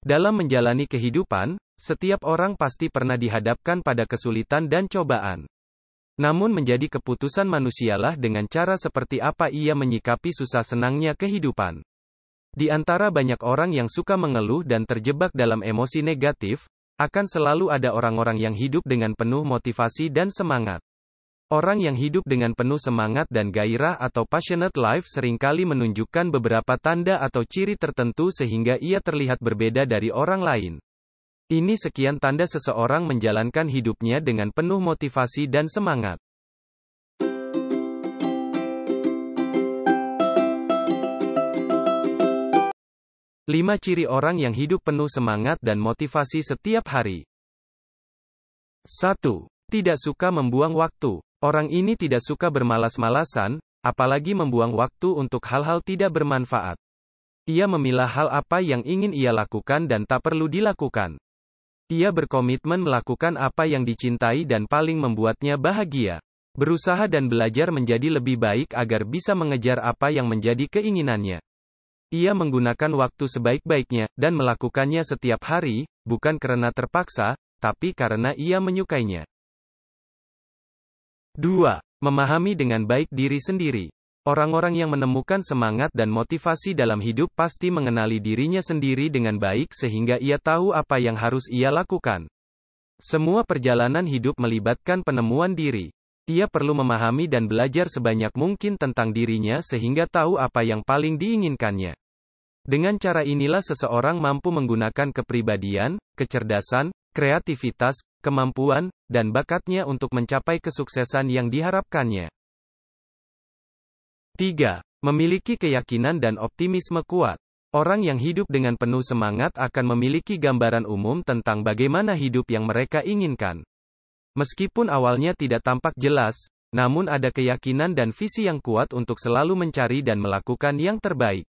Dalam menjalani kehidupan, setiap orang pasti pernah dihadapkan pada kesulitan dan cobaan. Namun menjadi keputusan manusialah dengan cara seperti apa ia menyikapi susah senangnya kehidupan. Di antara banyak orang yang suka mengeluh dan terjebak dalam emosi negatif, akan selalu ada orang-orang yang hidup dengan penuh motivasi dan semangat. Orang yang hidup dengan penuh semangat dan gairah atau passionate life seringkali menunjukkan beberapa tanda atau ciri tertentu sehingga ia terlihat berbeda dari orang lain. Ini sekian tanda seseorang menjalankan hidupnya dengan penuh motivasi dan semangat. 5 ciri orang yang hidup penuh semangat dan motivasi setiap hari. 1. Tidak suka membuang waktu. Orang ini tidak suka bermalas-malasan, apalagi membuang waktu untuk hal-hal tidak bermanfaat. Ia memilah hal apa yang ingin ia lakukan dan tak perlu dilakukan. Ia berkomitmen melakukan apa yang dicintai dan paling membuatnya bahagia. Berusaha dan belajar menjadi lebih baik agar bisa mengejar apa yang menjadi keinginannya. Ia menggunakan waktu sebaik-baiknya, dan melakukannya setiap hari, bukan karena terpaksa, tapi karena ia menyukainya. 2. Memahami dengan baik diri sendiri. Orang-orang yang menemukan semangat dan motivasi dalam hidup pasti mengenali dirinya sendiri dengan baik sehingga ia tahu apa yang harus ia lakukan. Semua perjalanan hidup melibatkan penemuan diri. Ia perlu memahami dan belajar sebanyak mungkin tentang dirinya sehingga tahu apa yang paling diinginkannya. Dengan cara inilah seseorang mampu menggunakan kepribadian, kecerdasan, kreativitas, kemampuan, dan bakatnya untuk mencapai kesuksesan yang diharapkannya. 3. Memiliki keyakinan dan optimisme kuat. Orang yang hidup dengan penuh semangat akan memiliki gambaran umum tentang bagaimana hidup yang mereka inginkan. Meskipun awalnya tidak tampak jelas, namun ada keyakinan dan visi yang kuat untuk selalu mencari dan melakukan yang terbaik.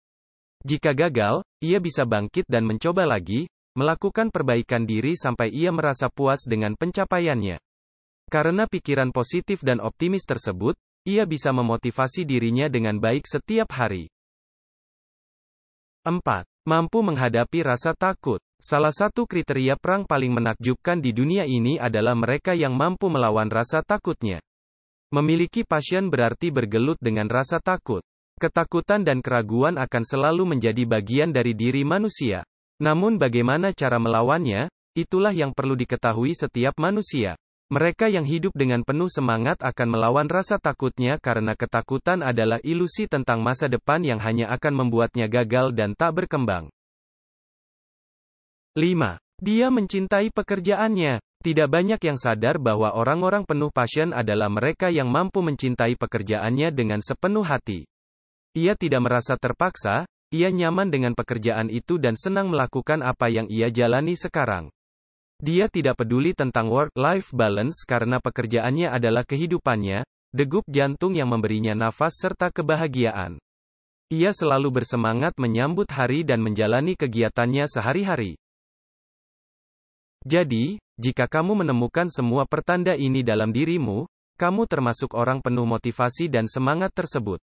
Jika gagal, ia bisa bangkit dan mencoba lagi, melakukan perbaikan diri sampai ia merasa puas dengan pencapaiannya. Karena pikiran positif dan optimis tersebut, ia bisa memotivasi dirinya dengan baik setiap hari. 4. Mampu menghadapi rasa takut. Salah satu kriteria perang paling menakjubkan di dunia ini adalah mereka yang mampu melawan rasa takutnya. Memiliki passion berarti bergelut dengan rasa takut. Ketakutan dan keraguan akan selalu menjadi bagian dari diri manusia. Namun bagaimana cara melawannya, itulah yang perlu diketahui setiap manusia. Mereka yang hidup dengan penuh semangat akan melawan rasa takutnya karena ketakutan adalah ilusi tentang masa depan yang hanya akan membuatnya gagal dan tak berkembang. 5. Dia mencintai pekerjaannya. Tidak banyak yang sadar bahwa orang-orang penuh passion adalah mereka yang mampu mencintai pekerjaannya dengan sepenuh hati. Ia tidak merasa terpaksa, ia nyaman dengan pekerjaan itu dan senang melakukan apa yang ia jalani sekarang. Dia tidak peduli tentang work-life balance karena pekerjaannya adalah kehidupannya, degup jantung yang memberinya nafas serta kebahagiaan. Ia selalu bersemangat menyambut hari dan menjalani kegiatannya sehari-hari. Jadi, jika kamu menemukan semua pertanda ini dalam dirimu, kamu termasuk orang penuh motivasi dan semangat tersebut.